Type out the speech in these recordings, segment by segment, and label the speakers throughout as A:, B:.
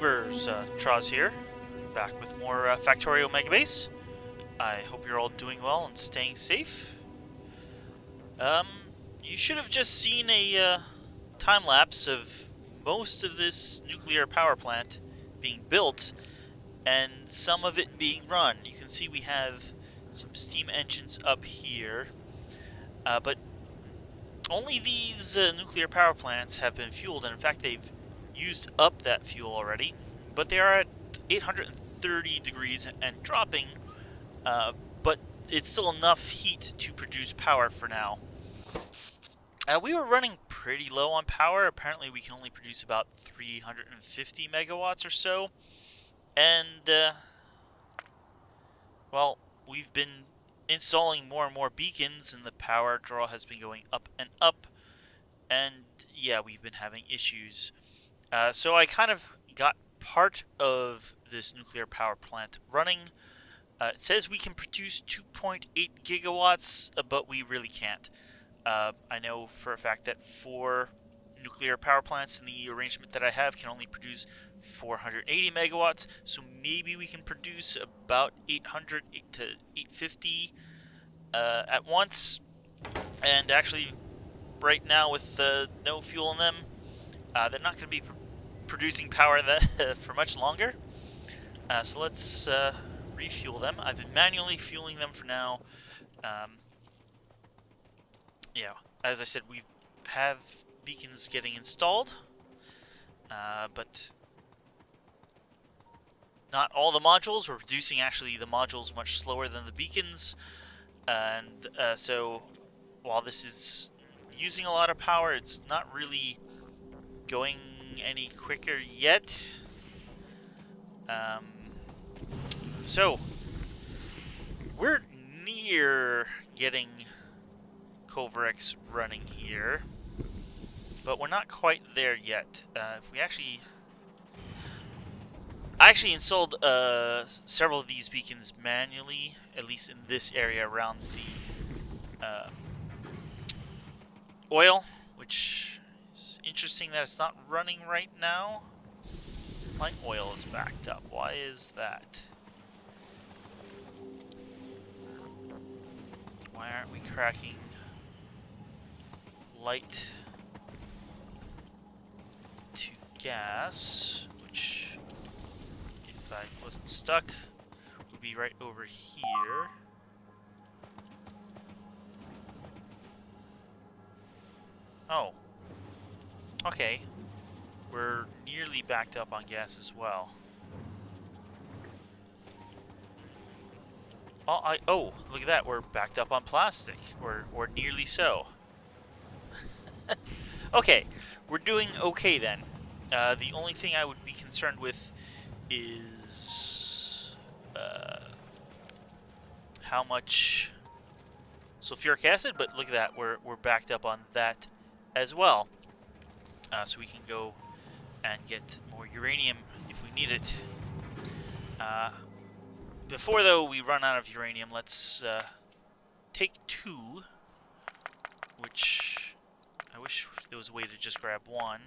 A: YouTubers, Traz here, back with more Factorio Megabase. I hope you're all doing well and staying safe. Um, you should have just seen a time lapse of most of this nuclear power plant being built and some of it being run. You can see we have some steam engines up here, but only these nuclear power plants have been fueled, and in fact they've used up that fuel already, but they are at 830 degrees and dropping, but it's still enough heat to produce power for now. We were running pretty low on power. Apparently we can only produce about 350 megawatts or so, and well, we've been installing more and more beacons and the power draw has been going up and up, and yeah, we've been having issues. So I kind of got part of this nuclear power plant running. It says we can produce 2.8 gigawatts, but we really can't. I know for a fact that 4 nuclear power plants in the arrangement that I have can only produce 480 megawatts, so maybe we can produce about 800 to 850 at once. And actually, right now with no fuel in them, they're not going to be producing power that for much longer. So let's refuel them. I've been manually fueling them for now. Yeah, as I said, we have beacons getting installed, but not all the modules. We're producing actually the modules much slower than the beacons, and so while this is using a lot of power, it's not really going any quicker yet. So we're near getting Culverex running here, but we're not quite there yet. If we I actually installed several of these beacons manually, at least in this area around the oil, which is interesting that it's not running right now. My oil is backed up. Why is that? Why aren't we cracking light to gas, which, if I wasn't stuck, would be right over here. Oh. Okay. We're nearly backed up on gas as well. Oh, look at that. We're backed up on plastic. Or nearly so. Okay. We're doing okay then. The only thing I would be concerned with is how much sulfuric acid, but look at that. We're backed up on that as well. So we can go and get more uranium if we need it. Before, though, we run out of uranium, let's take 2, which I wish there was a way to just grab 1,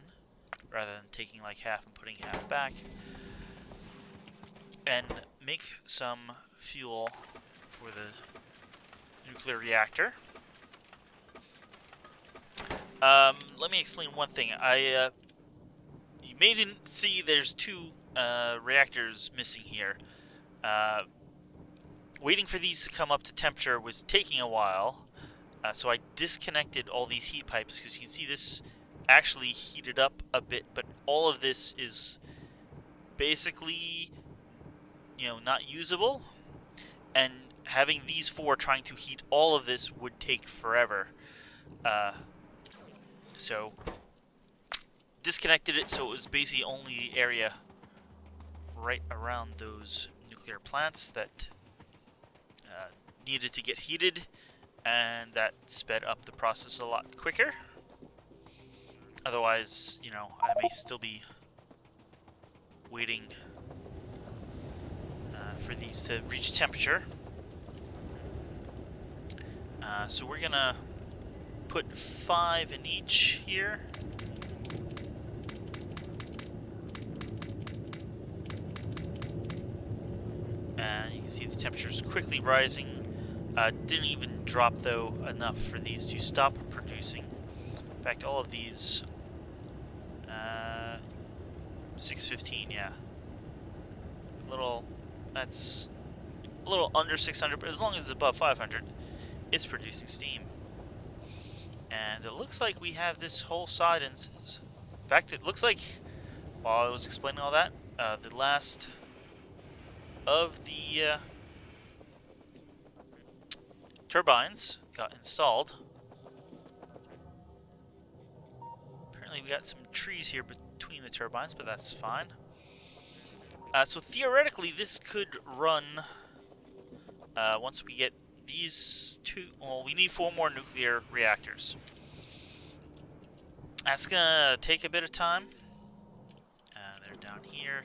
A: rather than taking like half and putting half back, and make some fuel for the nuclear reactor. Let me explain one thing. You may didn't see there's 2 reactors missing here. Waiting for these to come up to temperature was taking a while, so I disconnected all these heat pipes, because you can see this actually heated up a bit, but all of this is basically, not usable, and having these 4 trying to heat all of this would take forever. So disconnected it, so it was basically only the area right around those nuclear plants that needed to get heated, and that sped up the process a lot quicker. Otherwise, I may still be waiting for these to reach temperature. So we're gonna put 5 in each here. can see the temperature's quickly rising. Didn't even drop, though, enough for these to stop producing. In fact, all of these... 615, yeah. That's a little under 600, but as long as it's above 500, it's producing steam. And it looks like we have this whole side in fact, it looks like, while I was explaining all that, the last of the turbines got installed. Apparently we got some trees here between the turbines, but that's fine. So theoretically, this could run once we get these two... Well, we need 4 more nuclear reactors. That's gonna take a bit of time. They're down here.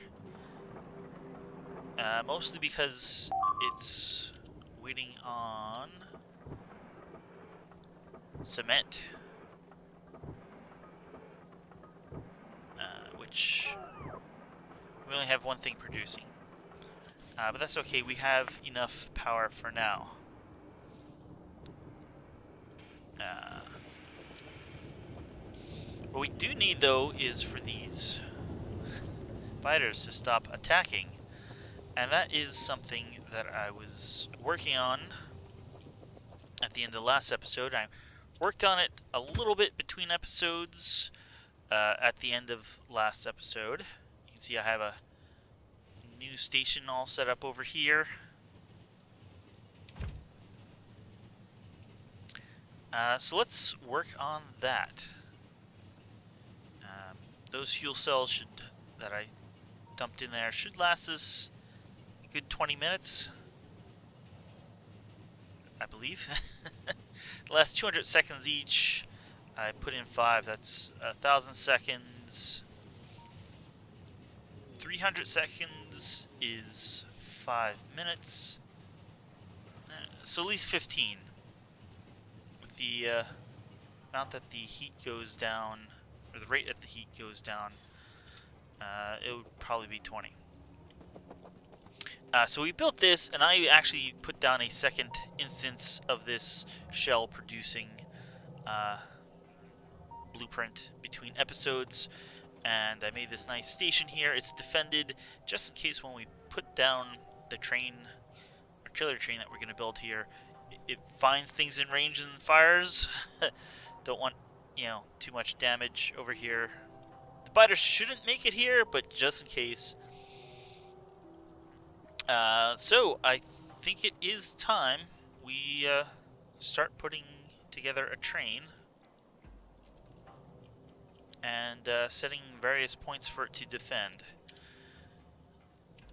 A: Mostly because it's waiting on cement. Which we only have one thing producing. But that's okay, we have enough power for now. What we do need, though, is for these fighters to stop attacking. And that is something that I was working on at the end of the last episode. I worked on it a little bit between episodes at the end of last episode. You can see I have a new station all set up over here. So let's work on that. Those fuel cells that I dumped in there should last us a good 20 minutes, I believe. Last 200 seconds each. I put in 5. That's 1,000 seconds. 300 seconds is 5 minutes. So at least 15. With the amount that the heat goes down, or the rate that the heat goes down, it would probably be 20. So we built this, and I actually put down a second instance of this shell producing blueprint between episodes, and I made this nice station here. It's defended just in case when we put down the train, artillery train that we're going to build here, it finds things in range and fires. Don't want, too much damage over here. The biters shouldn't make it here, but just in case. So I think it is time we start putting together a train and setting various points for it to defend.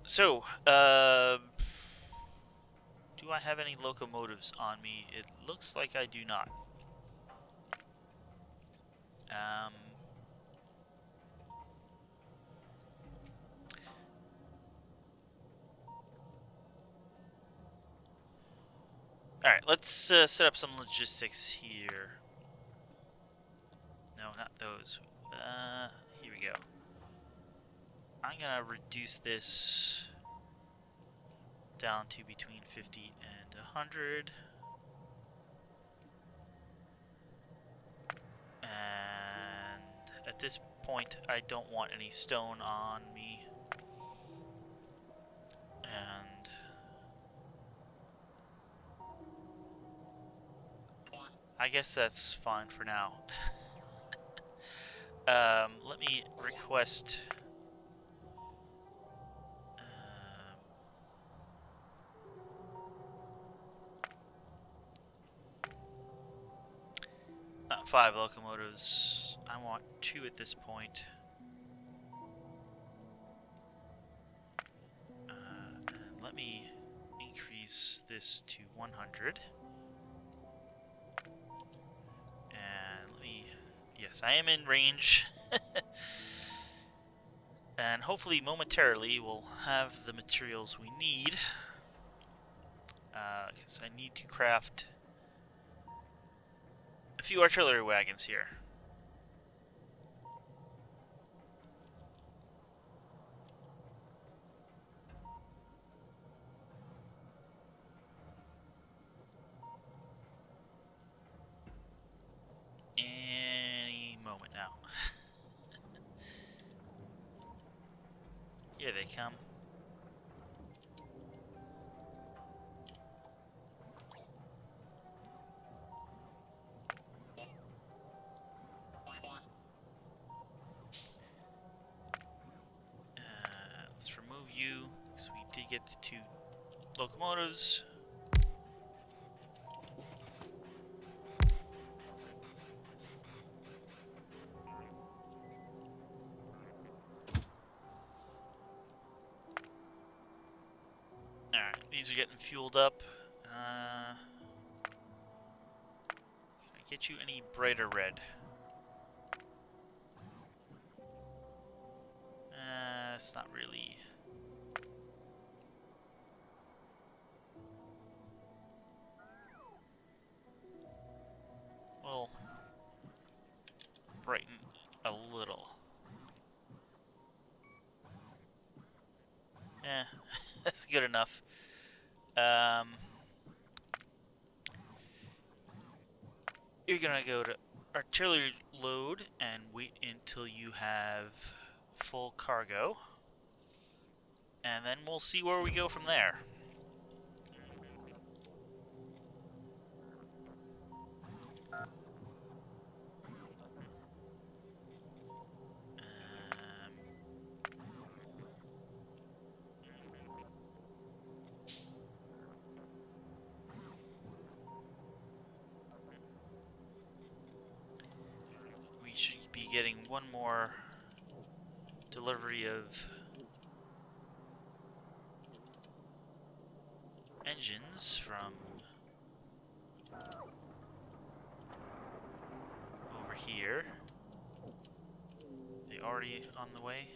A: So, do I have any locomotives on me? It looks like I do not. Alright, let's set up some logistics here. No, not those. Here we go. I'm gonna reduce this down to between 50 and 100. And at this point, I don't want any stone on me. And I guess that's fine for now. Let me request... not 5 locomotives. I want 2 at this point. And let me increase this to 100. And let me... Yes, I am in range. And hopefully, momentarily, we'll have the materials we need. Because I need to craft a few artillery wagons here. now. Here they come. Let's remove you, because we did get the 2 locomotives. Alright, these are getting fueled up. Can I get you any brighter red? It's not really... Well, brighten a little. That's good enough. You're gonna go to artillery load and wait until you have full cargo. And then we'll see where we go from there. We should be getting one more delivery of engines from over here. They already on the way?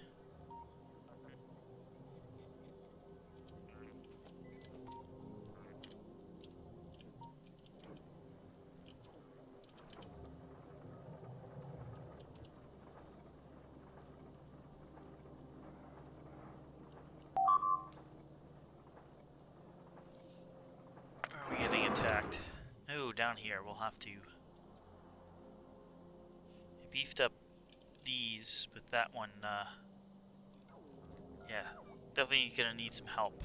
A: Where are we getting attacked? Oh, down here. We'll have to... I beefed up these, but that one, yeah, definitely gonna need some help.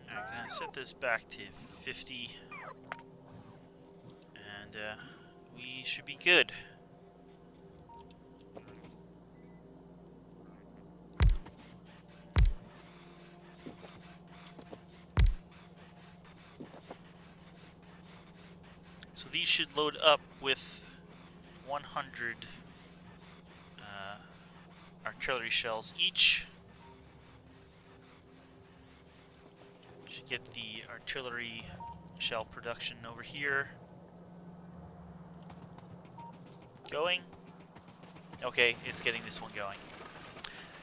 A: Alright, gonna set this back to 50. And, we should be good. So these should load up with 100 artillery shells each. Should get the artillery shell production over here going. Okay, it's getting this one going.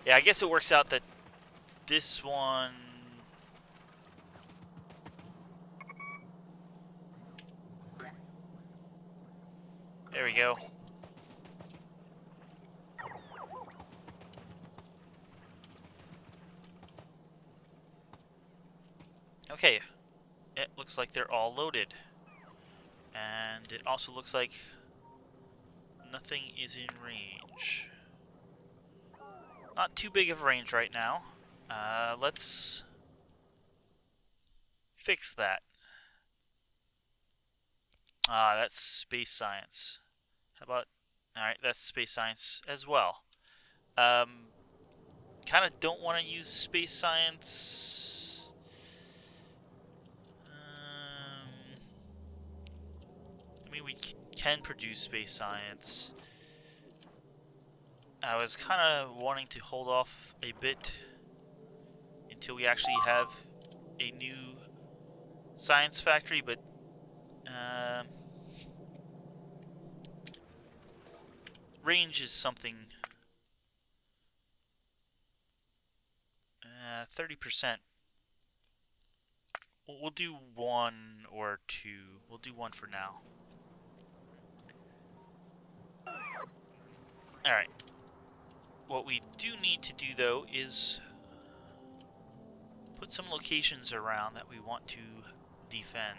A: Yeah, I guess it works out that this one... There we go. Okay, it looks like they're all loaded. And it also looks like nothing is in range. Not too big of a range right now. Let's fix that. That's space science. How about... Alright, that's space science as well. Kind of don't want to use space science. I mean, we can produce space science. I was kind of wanting to hold off a bit until we actually have a new science factory, but range is something. 30%. We'll do 1 or 2. We'll do 1 for now. Alright. What we do need to do, though, is put some locations around that we want to defend.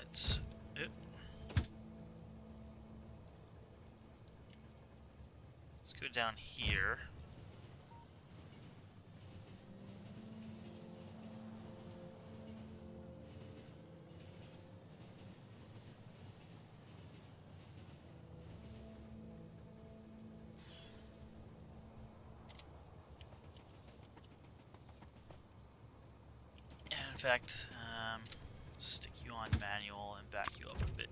A: Let's go down here. And in fact, stick you on manual and back you up a bit.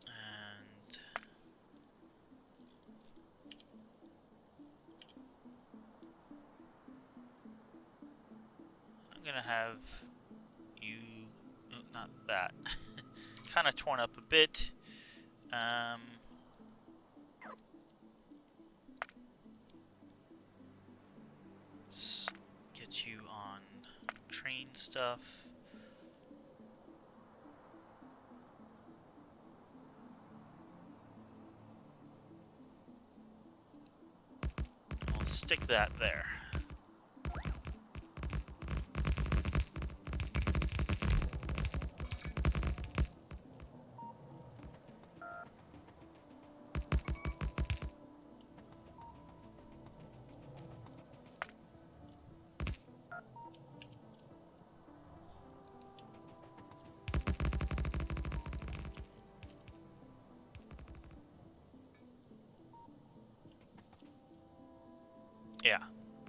A: And I'm gonna have you, not that, kind of torn up a bit. Let's get you on train stuff. We'll stick that there. Yeah,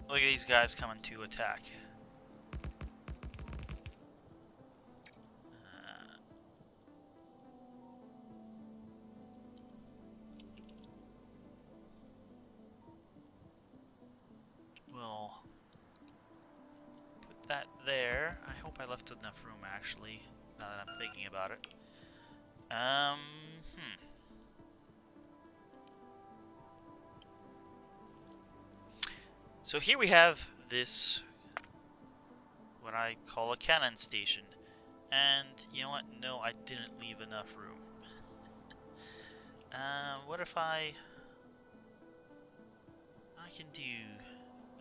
A: look at these guys coming to attack. We'll put that there. I hope I left enough room, actually, now that I'm thinking about it. So here we have this, what I call a cannon station. And you know what? No, I didn't leave enough room. What if I can do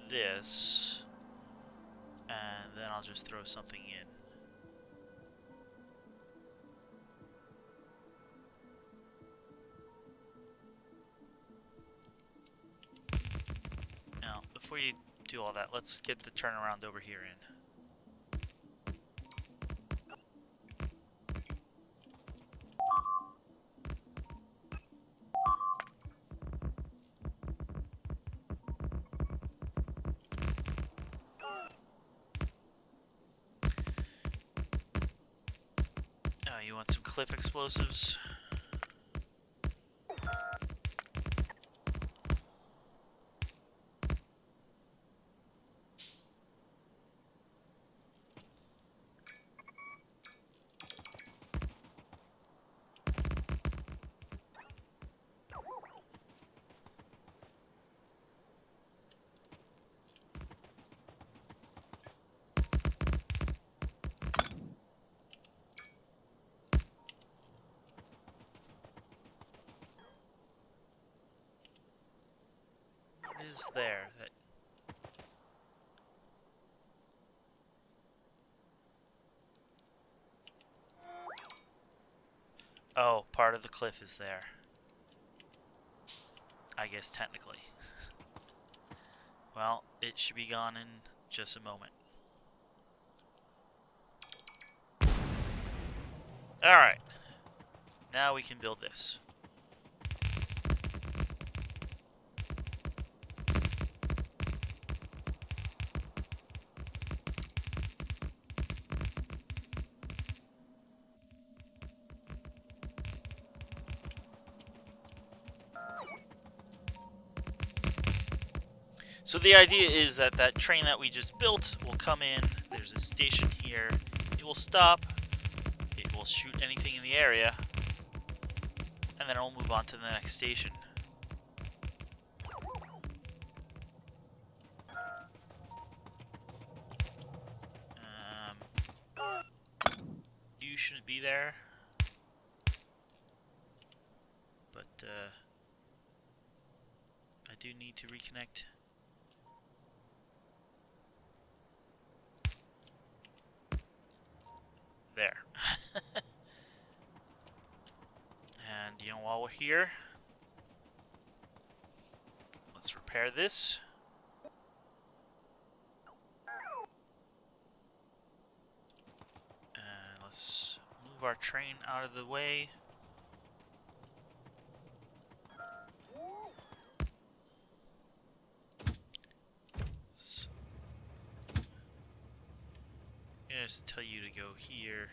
A: this, and then I'll just throw something in. Now, before you do all that, let's get the turnaround over here in. You want some cliff explosives? Is there that oh, part of the cliff is there, I guess, technically. Well, it should be gone in just a moment. Alright, now we can build this. So the idea is that that train that we just built will come in, there's a station here, it will stop, it will shoot anything in the area, and then I'll move on to the next station. You shouldn't be there, but I do need to reconnect. There. And, you know, while we're here, let's repair this. And let's move our train out of the way. Just tell you to go here.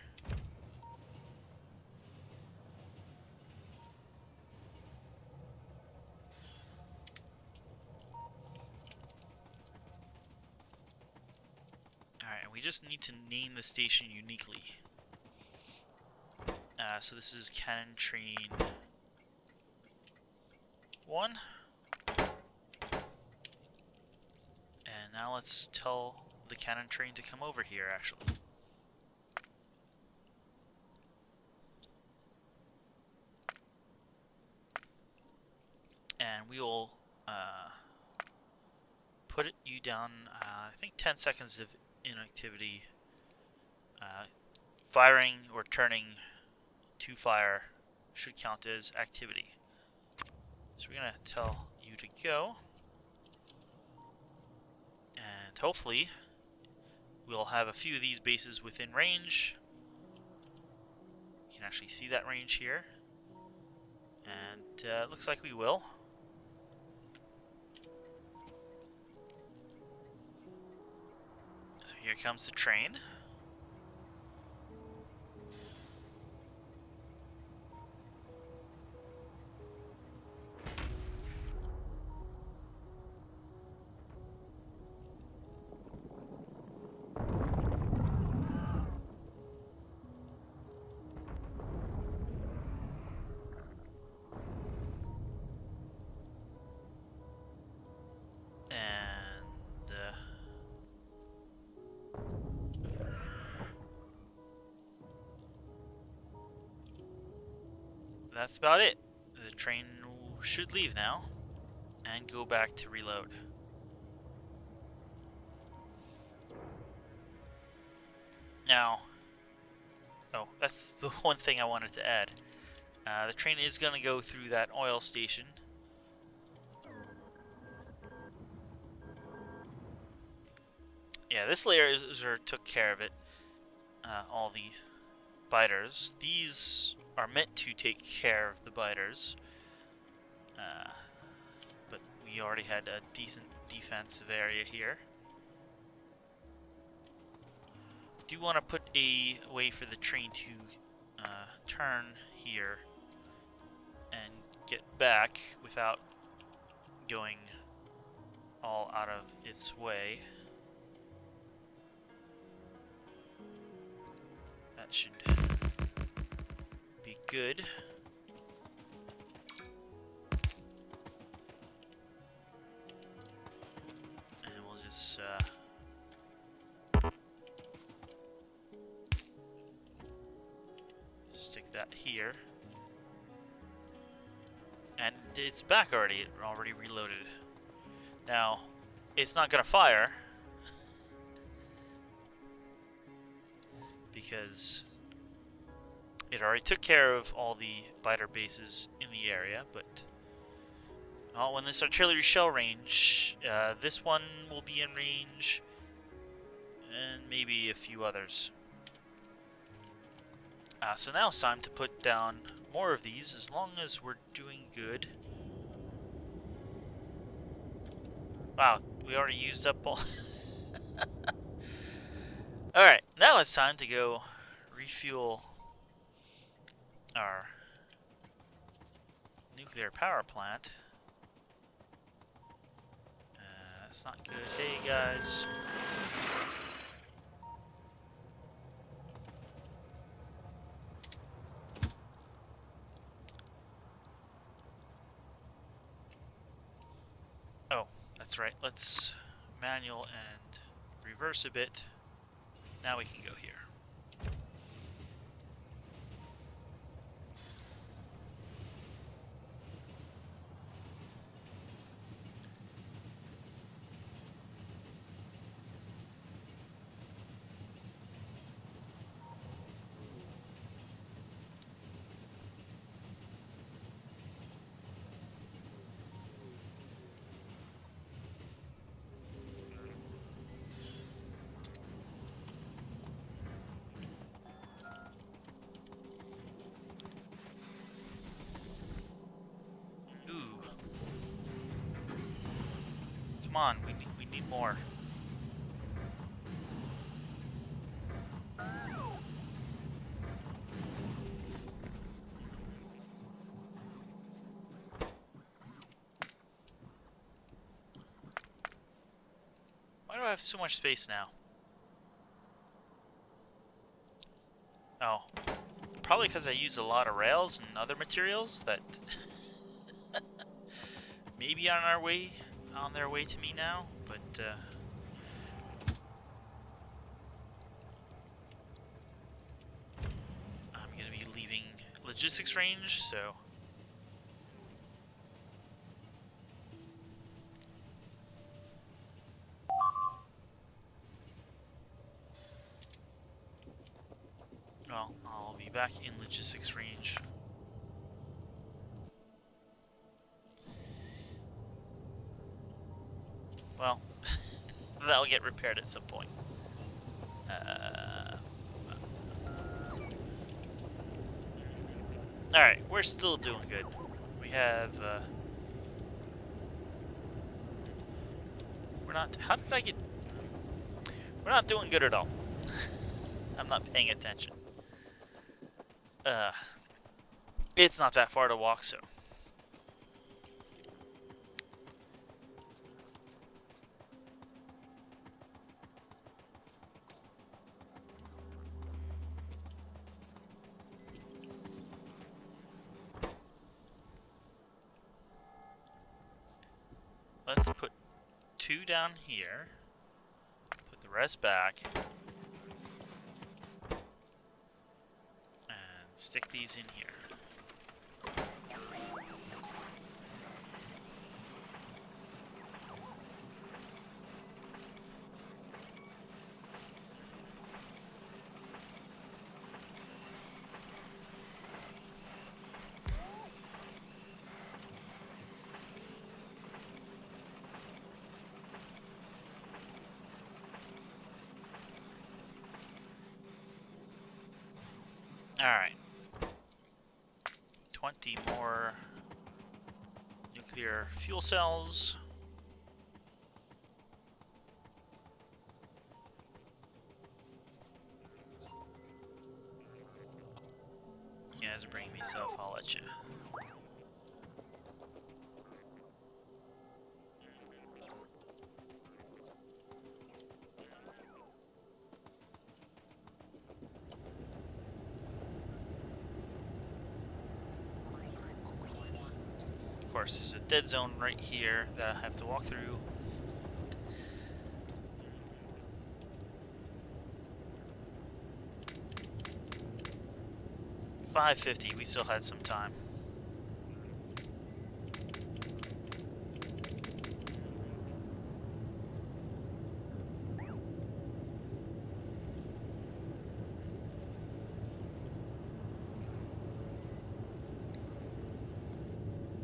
A: Alright, and we just need to name the station uniquely. So this is Cannon Train 1. And now let's tell the cannon train to come over here, actually. And we will put you down, I think 10 seconds of inactivity. Firing or turning to fire should count as activity. So we're going to tell you to go. And hopefully we'll have a few of these bases within range. You can actually see that range here. And it looks like we will. So here comes the train. That's about it. The train should leave now and go back to reload. Now, oh, that's the one thing I wanted to add. The train is going to go through that oil station. Yeah, this layer took care of it. All the biters. These are meant to take care of the biters. But we already had a decent defensive area here. Do want to put a way for the train to turn here and get back without going all out of its way. That should be good. And we'll just stick that here. And it's back already. It already reloaded. Now, it's not gonna fire because it already took care of all the biter bases in the area, but when this artillery shell range, this one will be in range, and maybe a few others. So now it's time to put down more of these, as long as we're doing good. Wow, we already used up all... Alright, now it's time to go refuel our nuclear power plant. That's not good. Hey, guys. that's right. Let's manual and reverse a bit. Now we can go here. Ooh. Come on, we need more. Why do I have so much space now? Oh, probably because I use a lot of rails and other materials that maybe on their way to me now, but I'm gonna be leaving logistics range, so well, I'll be back in logistics range. Well, that'll get repaired at some point. Alright, we're still doing good. We have, we're not, how did I get, we're not doing good at all. I'm not paying attention. It's not that far to walk, so. Let's put 2 down here. Put the rest back. And stick these in here. Alright. 20 more nuclear fuel cells. You guys bring me stuff, I'll let you. Of course, there's a dead zone right here that I have to walk through. $5.50, we still had some time.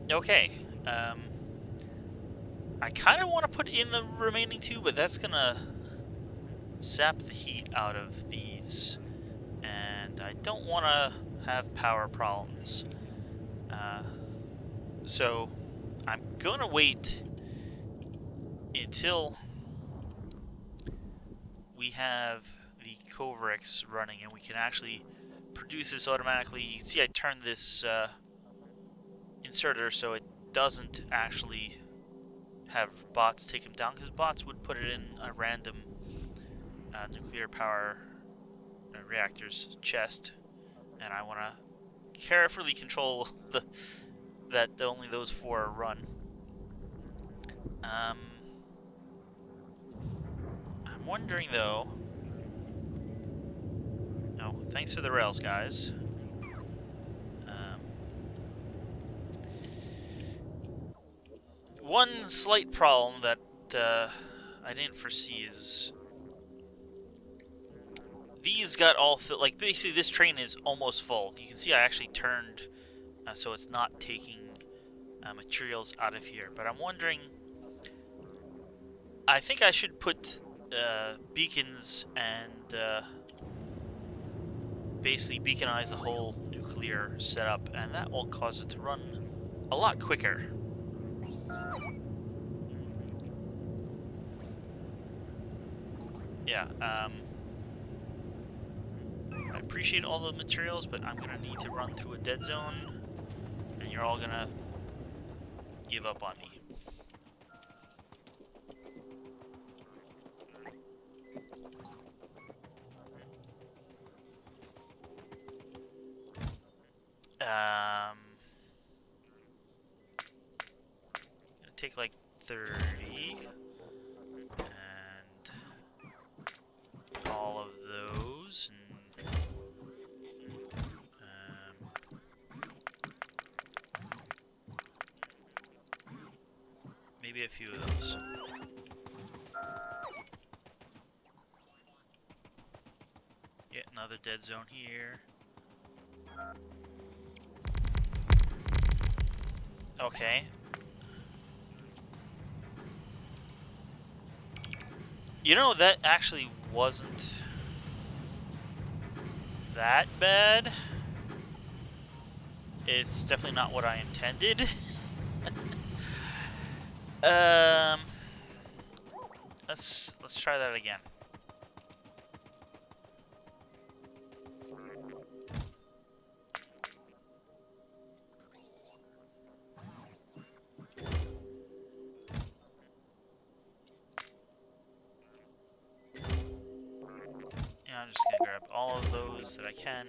A: Okay, I kind of want to put in the remaining 2, but that's gonna sap the heat out of these, and I don't want to have power problems. So I'm gonna wait until we have the Coverix running and we can actually produce this automatically. You can see I turned this inserter so it doesn't actually have bots take them down, because bots would put it in a random nuclear power reactors chest, and I want to carefully control that only those 4 run. wondering though. Oh, thanks for the rails, guys. One slight problem that I didn't foresee is these got all filled. Like, basically, this train is almost full. You can see I actually turned so it's not taking materials out of here. But I'm wondering, I think I should put beacons and basically beaconize the whole nuclear setup, and that will cause it to run a lot quicker. Yeah, I appreciate all the materials, but I'm gonna need to run through a dead zone, and you're all gonna give up on me. Gonna take like 30, and all of those, and maybe a few of those. Yeah, another dead zone here. Okay. You know, that actually wasn't that bad. It's definitely not what I intended. Let's try that again. Yeah, I'm just gonna grab all of those that I can.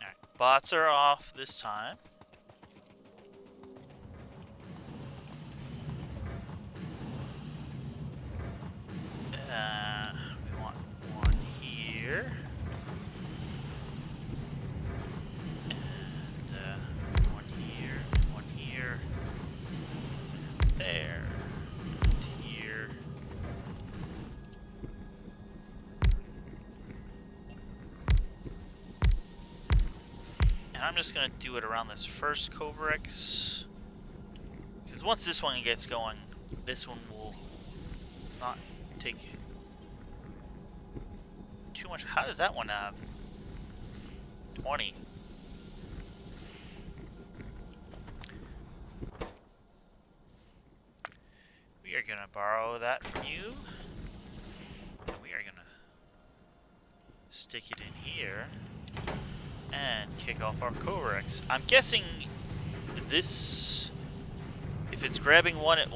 A: Alright, bots are off this time. We want one here. And one here, one here. There. And here. And I'm just gonna do it around this first Covarex. Because once this one gets going, this one will not take too much. How does that one have 20? We are gonna borrow that from you. And we are gonna stick it in here and kick off our Covarex. I'm guessing this, if it's grabbing one, it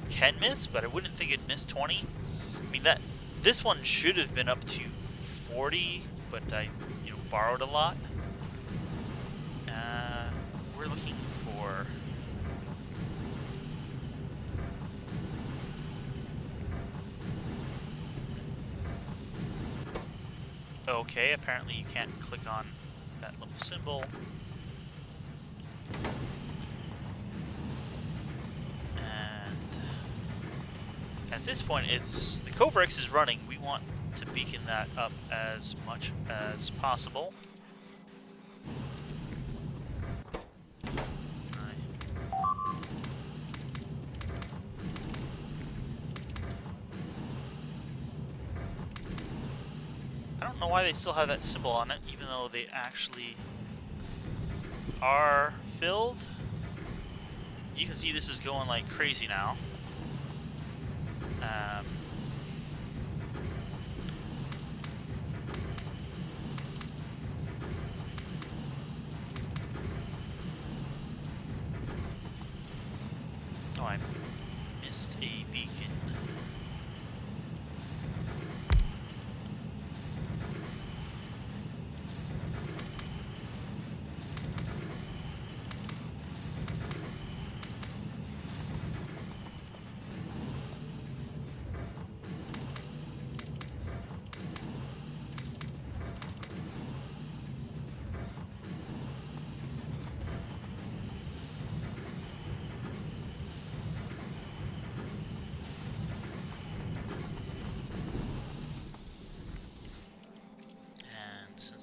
A: can miss, but I wouldn't think it'd miss 20. I mean, this one should have been up to 40, but I, borrowed a lot. We're looking for okay, apparently you can't click on that little symbol. And at this point, the Covarex is running. We want to beacon that up as much as possible. I don't know why they still have that symbol on it, even though they actually are filled. You can see this is going like crazy now. Oh, I missed a beacon.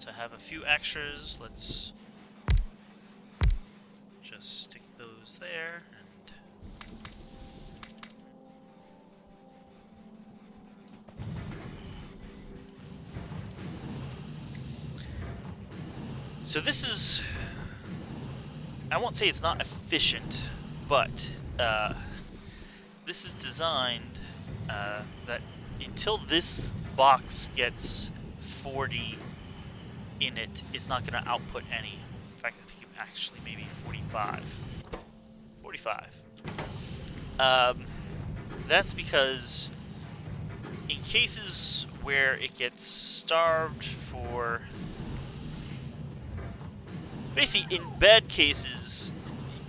A: since I have a few extras, let's just stick those there. And so this is, I won't say it's not efficient, but this is designed that until this box gets 40 in it, it's not going to output any. In fact, I think it actually maybe 45. 45. That's because in cases where it gets starved for... Basically, in bad cases,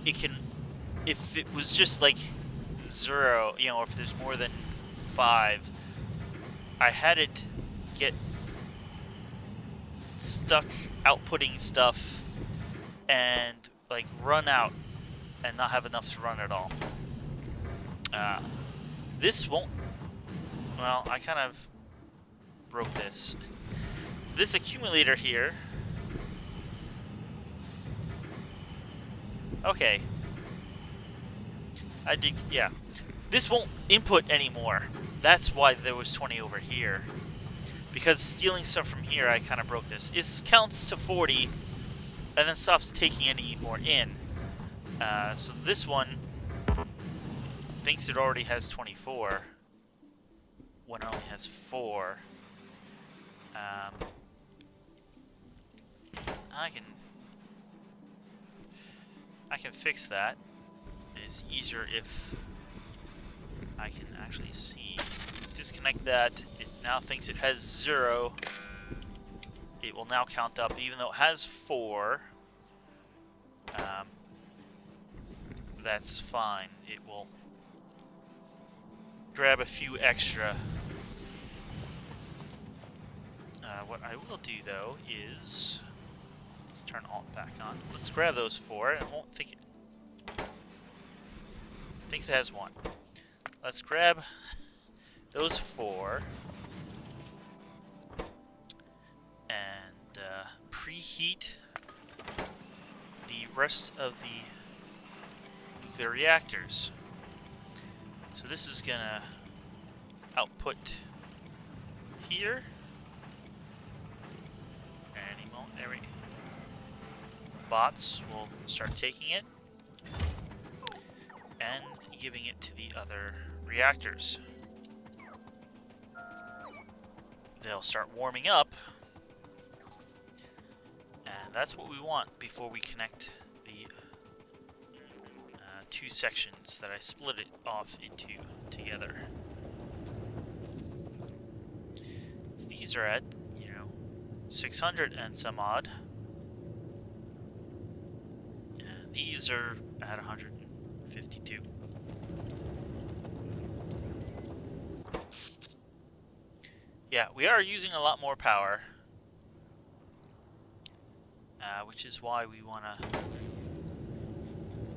A: it can... If it was just like 0, you know, if there's more than 5, I had it get stuck outputting stuff and like run out and not have enough to run at all. This won't... Well, I kind of broke this. This accumulator here... Okay. I did... Yeah. This won't input anymore. That's why there was 20 over here. Because stealing stuff from here, I kind of broke this. It counts to 40, and then stops taking any more in. So this one thinks it already has 24, when it only has 4. I can fix that. It's easier if I can actually see. Disconnect that. It now thinks it has 0. It will now count up, even though it has 4. That's fine. It will grab a few extra. What I will do, though, is... Let's turn Alt back on. Let's grab those 4. It won't think it... Thinks it has 1. Let's grab those 4. And preheat the rest of the nuclear reactors. So this is gonna output here. Any moment, there we go. Bots will start taking it and giving it to the other reactors. They'll start warming up, and that's what we want before we connect the 2 sections that I split it off into together. So these are at, 600 and some odd. And these are at 152. Yeah, we are using a lot more power, which is why we want to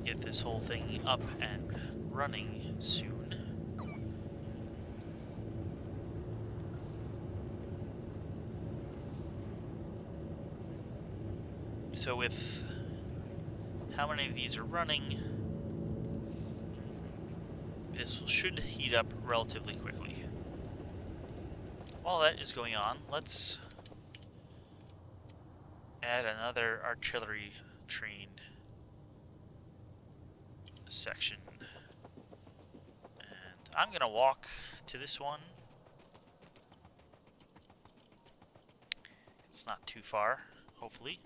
A: get this whole thing up and running soon. So with how many of these are running, this should heat up relatively quickly. While that is going on, let's add another artillery trained section. And I'm going to walk to this one. It's not too far, hopefully.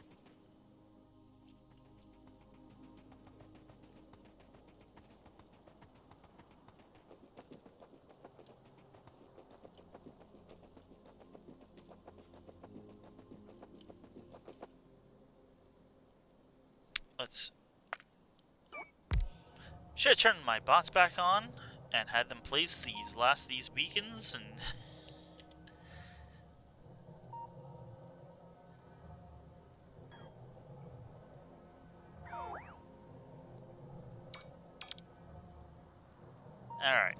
A: Should have turned my bots back on and had them place these beacons and alright.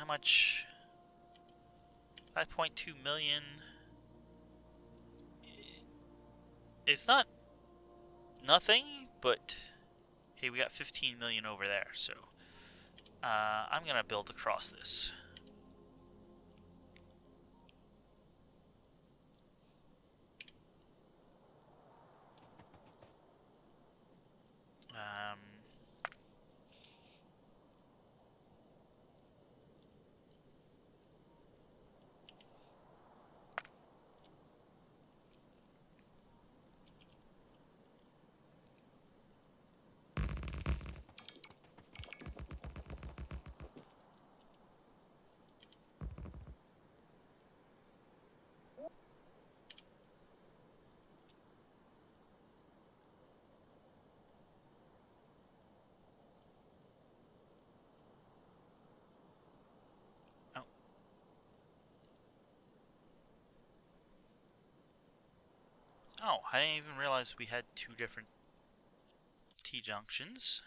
A: how much? 5.2 million. It's not nothing, but hey, we got 15 million over there, so I'm gonna build across this. Um, oh, oh, I didn't even realize we had two different T-junctions.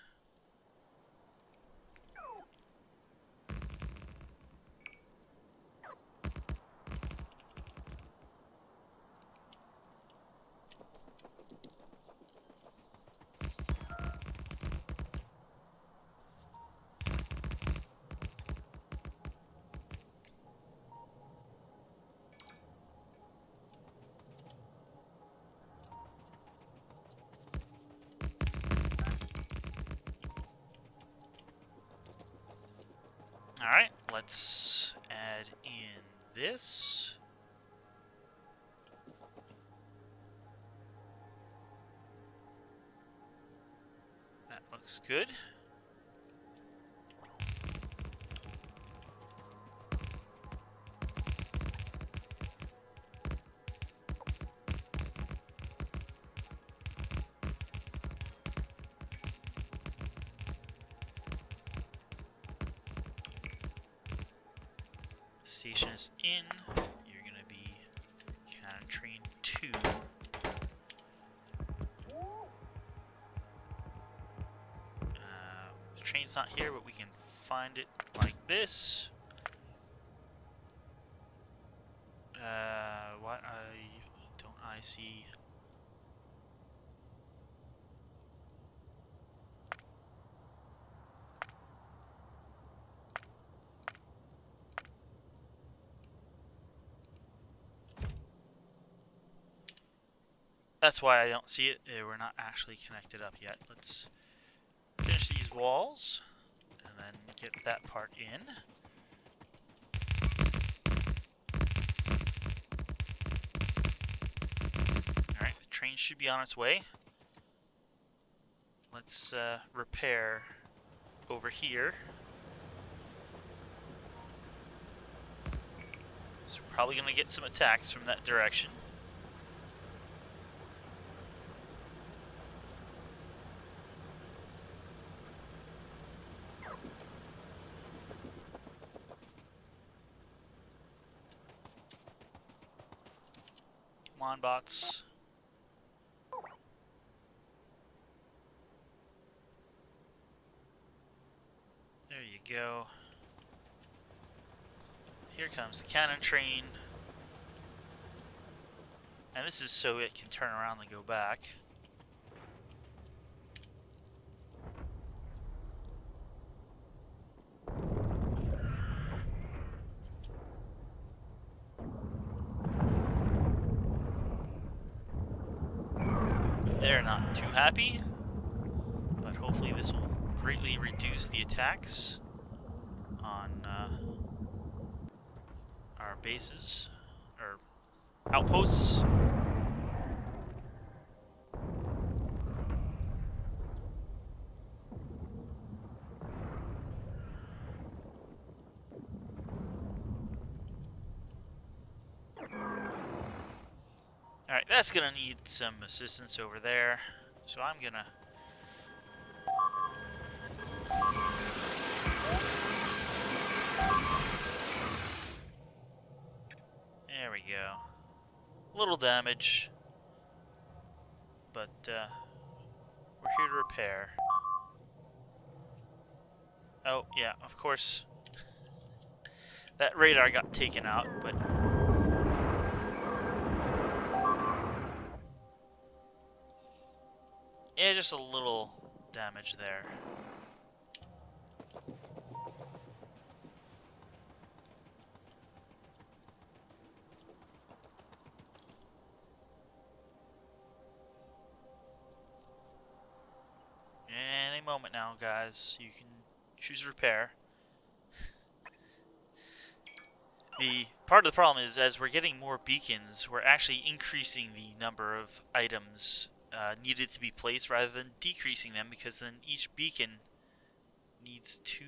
A: Alright, let's add in this. That looks good. Station is in. You're gonna be cannon train 2. The train's not here, but we can find it like this. What I see? That's why I don't see it. We're not actually connected up yet. Let's finish these walls and then get that part in. Alright, the train should be on its way. Let's repair over here. So we're probably going to get some attacks from that direction. Come on, bots. There you go. Here comes the cannon train. And this is so it can turn around and go back. They're not too happy, but hopefully this will greatly reduce the attacks on our bases, or outposts. Alright, that's gonna need some assistance over there, so I'm gonna... There we go. Little damage, but we're here to repair. Oh, yeah, of course. That radar got taken out, but yeah, just a little damage there. Any moment now, guys, you can choose repair. The part of the problem is, as we're getting more beacons, we're actually increasing the number of items needed to be placed rather than decreasing them, because then each beacon needs 2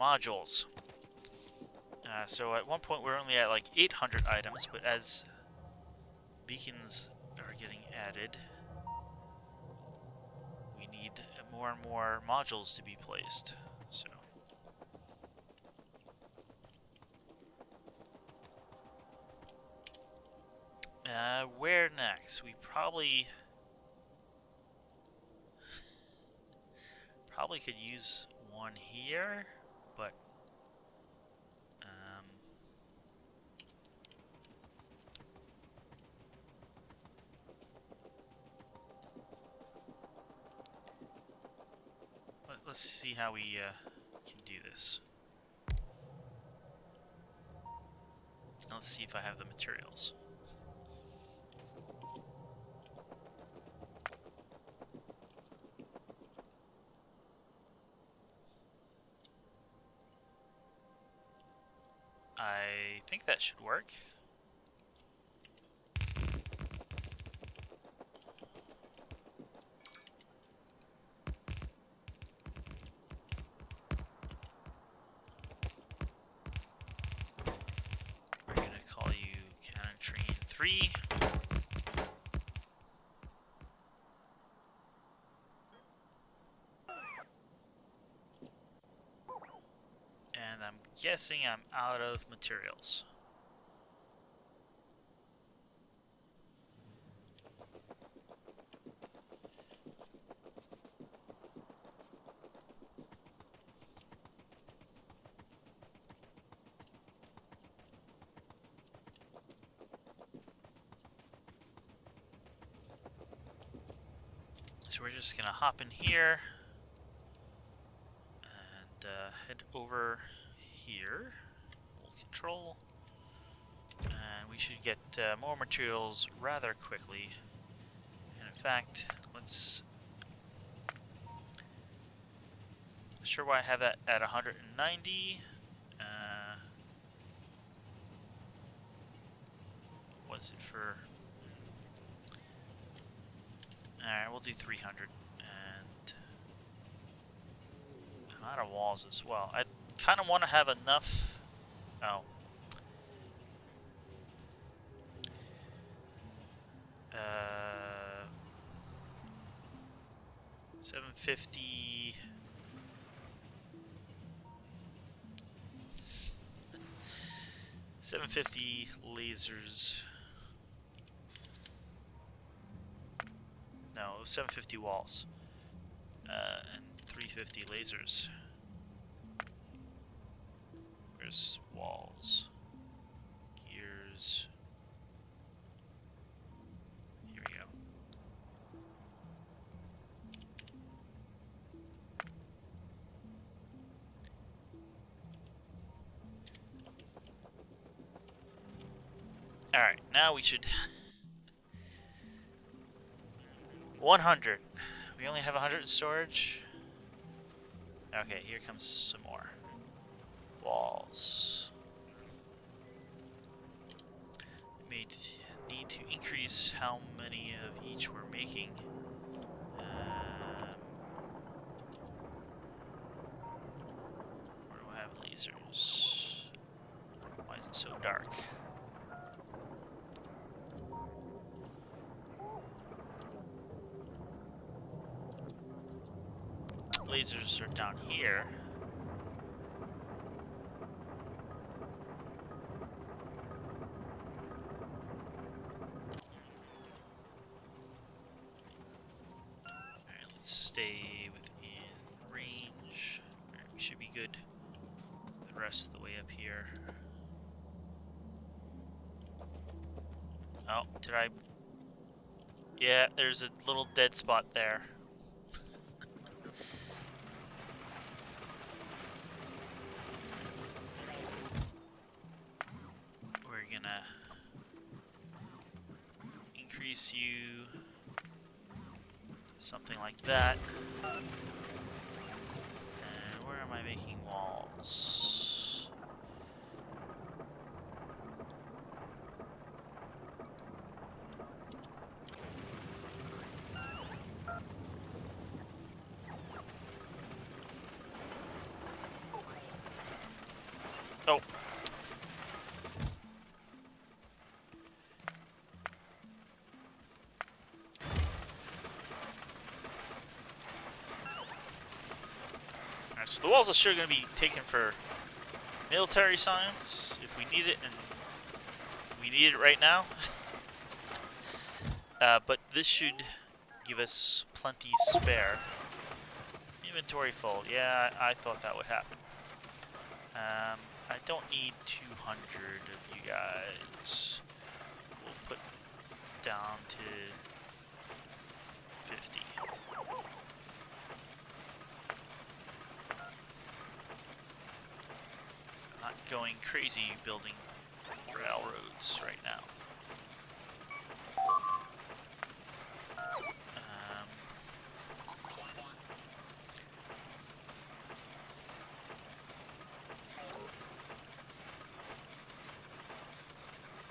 A: modules. So at one point we're only at like 800 items, but as beacons are getting added, we need more and more modules to be placed. So where next? We probably could use one here, but let's see how we can do this. Let's see if I have the materials. I think that should work. We're going to call you Cannon Train 3. And I'm guessing I'm out of materials. So we're just gonna hop in here and head over here. Hold control, and we should get more materials rather quickly. And in fact, let's. Not sure why I have that at 190. Was it for? Alright, we'll do 300. And I'm out of walls as well. I kind of want to have enough. Oh. 750. $750 lasers. No, it was 750 walls. And 350 lasers. Where's walls? Gears. Here we go. Alright, now we should... 100. We only have 100 in storage. Okay, here comes some more. Walls. We may need to increase how many of each we're making. Where do I have lasers? Why is it so dark? Lasers are down here. Alright, let's stay within range. Alright, we should be good. the rest of the way up here. Oh, did I? Yeah, there's a little dead spot there. We're gonna increase you something like that. And where am I making walls? Oh. Alright, so the walls are sure going to be taken for military science if we need it, and we need it right now. But this should give us plenty spare. Inventory full. Yeah, I thought that would happen. I don't need 200 of you guys. We'll put down to 50. Not going crazy building railroads right now.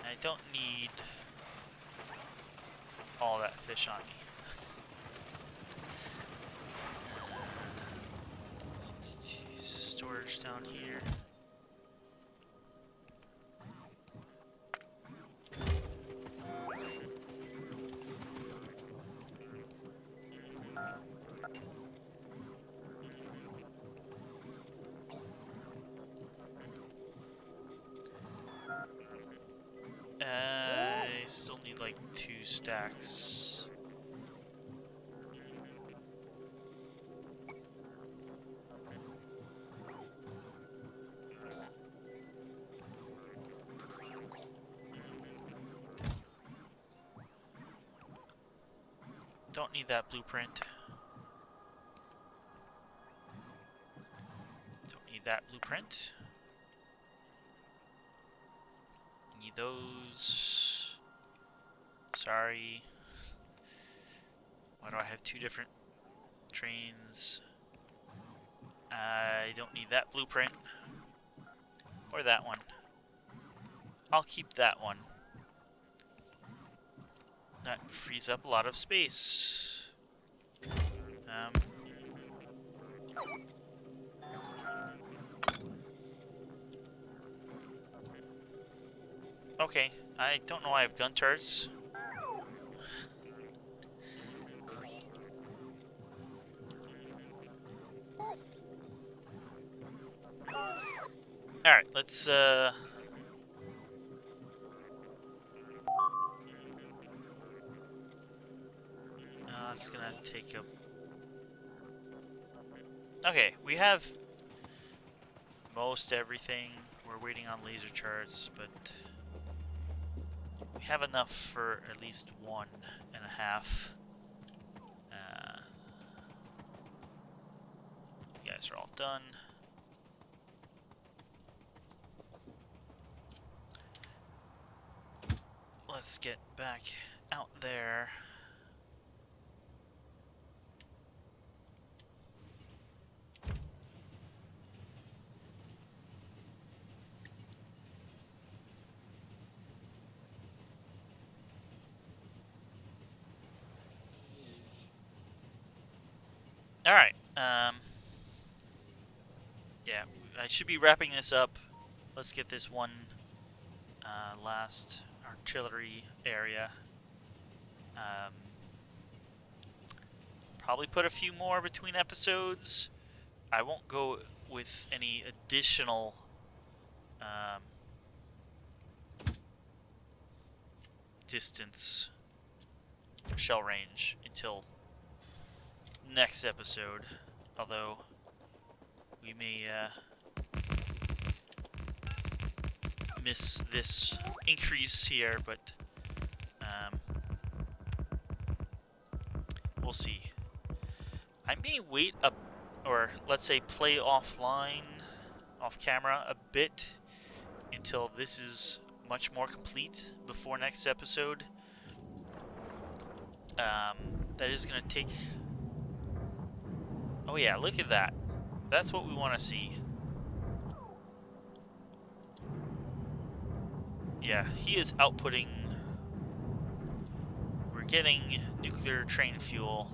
A: I don't need all that fish on me. Storage down here. I still need like 2 stacks. Don't need that blueprint. Don't need that blueprint. Need those. Sorry. Why do I have 2 different trains? I don't need that blueprint. Or that one. I'll keep that one. That frees up a lot of space. Okay, I don't know why I have gun turrets. Alright, let's that's gonna take a... Okay, we have most everything. We're waiting on laser charts, but we have enough for at least 1.5. You guys are all done. Let's get back out there. Alright, yeah, I should be wrapping this up. Let's get this one last artillery area. Probably put a few more between episodes. I won't go with any additional distance shell range until next episode, although we may miss this increase here, but we'll see. I may wait or let's say play offline, off camera a bit until this is much more complete before next episode. That is going to take... Oh yeah, look at that. That's what we want to see. Yeah, he is outputting... We're getting nuclear train fuel.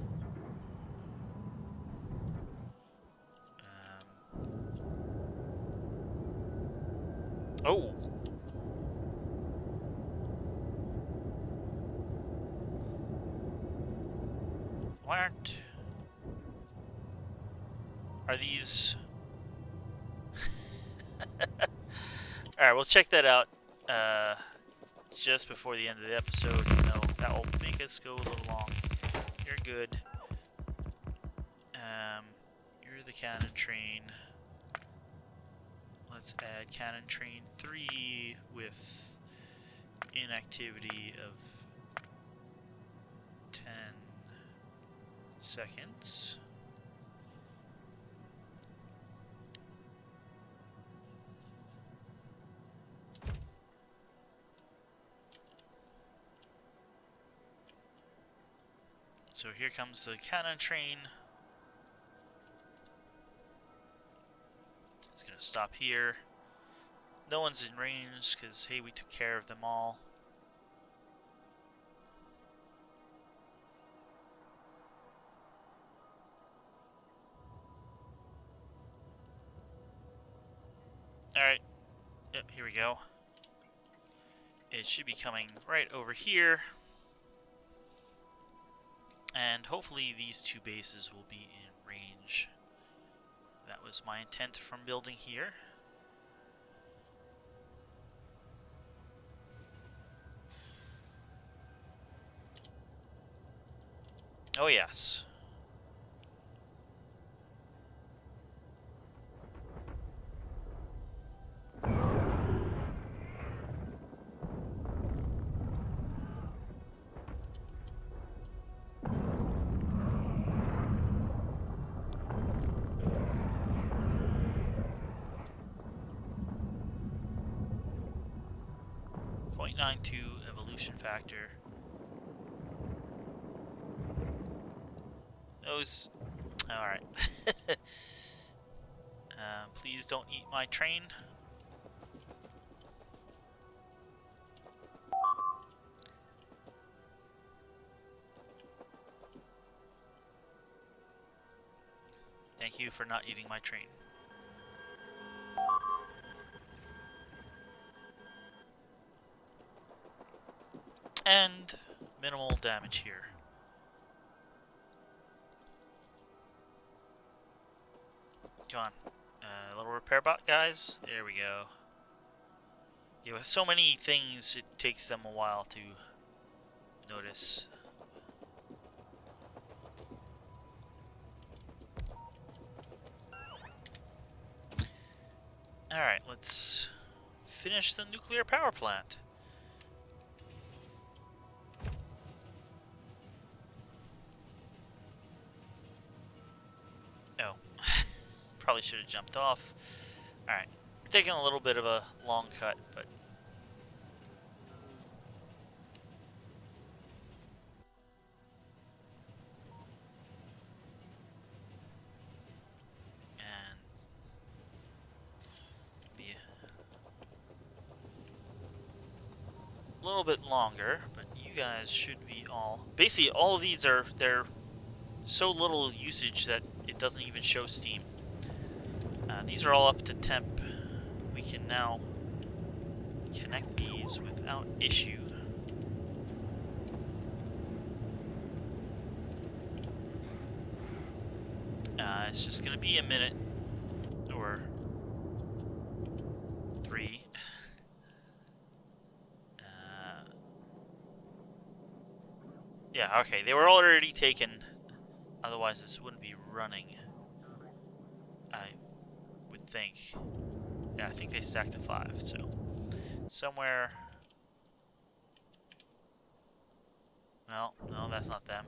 A: Oh! Why aren't... Are these... Alright, we'll check that out just before the end of the episode. No, that will make us go a little long. You're good. You're the cannon train. Let's add cannon train 3 with inactivity of 10 seconds. So here comes the cannon train. It's going to stop here. No one's in range because, hey, we took care of them all. Alright. Yep, here we go. It should be coming right over here. And hopefully these two bases will be in range. That was my intent from building here. Oh yes. .92 evolution factor. Those... Alright. Please don't eat my train. Thank you for not eating my train. And minimal damage here. Come on. A little repair bot, guys. There we go. Yeah, with so many things, it takes them a while to notice. Alright, let's finish the nuclear power plant. Oh. Probably should have jumped off. Alright. We're taking a little bit of a long cut, but... And... be a little bit longer, but you guys should be all... Basically, all of these are... They're so little usage that it doesn't even show steam. These are all up to temp. We can now connect these without issue. It's just going to be a minute or 3. Yeah, okay, they were already taken. Otherwise, this wouldn't be running. I would think. Yeah, I think they stacked to 5, so somewhere. No, no, that's not them.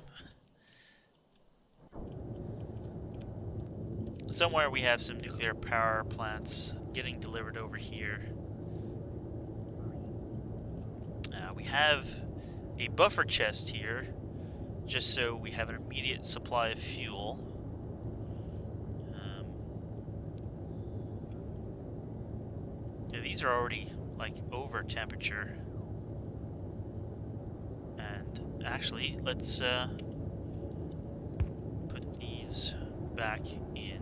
A: Somewhere we have some nuclear power plants getting delivered over here. We have a buffer chest here, just so we have an immediate supply of fuel. Yeah, these are already like over temperature. And actually, let's put these back in.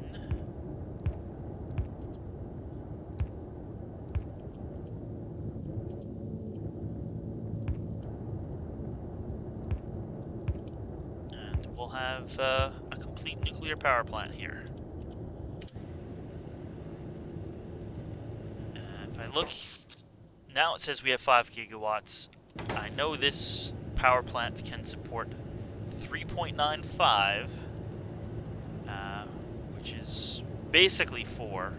A: And we'll have a complete nuclear power plant here. If I look, now it says we have 5 gigawatts. I know this power plant can support 3.95, which is basically 4.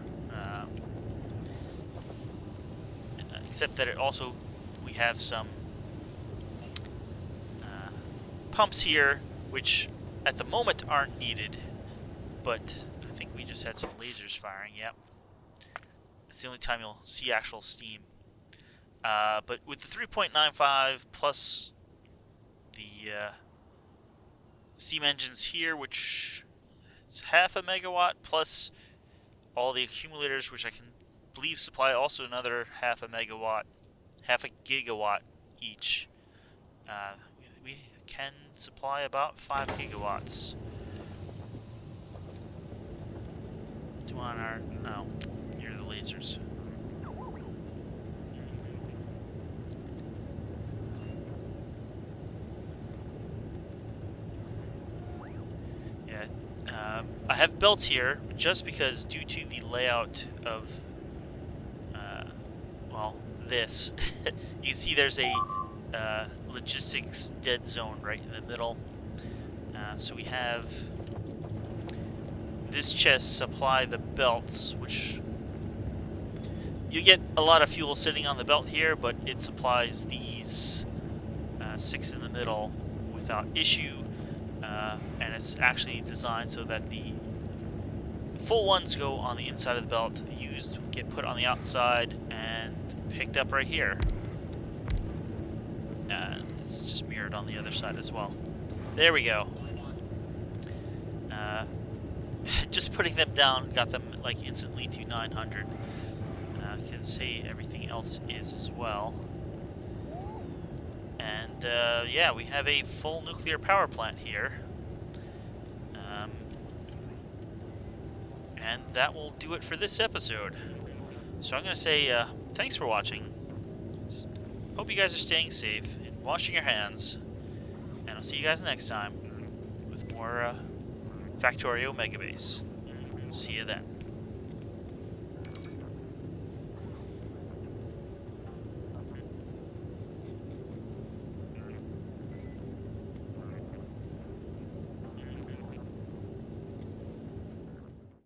A: Except that it also, we have some pumps here, which at the moment aren't needed, but I think we just had some lasers firing. Yep. It's the only time you'll see actual steam. But with the 3.95 plus the steam engines here, which is half a megawatt, plus all the accumulators, which I can believe supply also another half a megawatt, half a gigawatt each. We can supply about 5 gigawatts. Do on our, oh, here are the lasers. I have belts here just because, due to the layout of, well, this, you can see there's a logistics dead zone right in the middle. So we have this chest supply the belts, which you get a lot of fuel sitting on the belt here, but it supplies these 6 in the middle without issue. And it's actually designed so that the full ones go on the inside of the belt, the used get put on the outside and picked up right here. It's just mirrored on the other side as well. There we go. Just putting them down got them like instantly to 900. Because, hey, everything else is as well. And, yeah, we have a full nuclear power plant here. And that will do it for this episode. So I'm going to say thanks for watching. Hope you guys are staying safe and washing your hands. And I'll see you guys next time with more Factorio Megabase. See you then.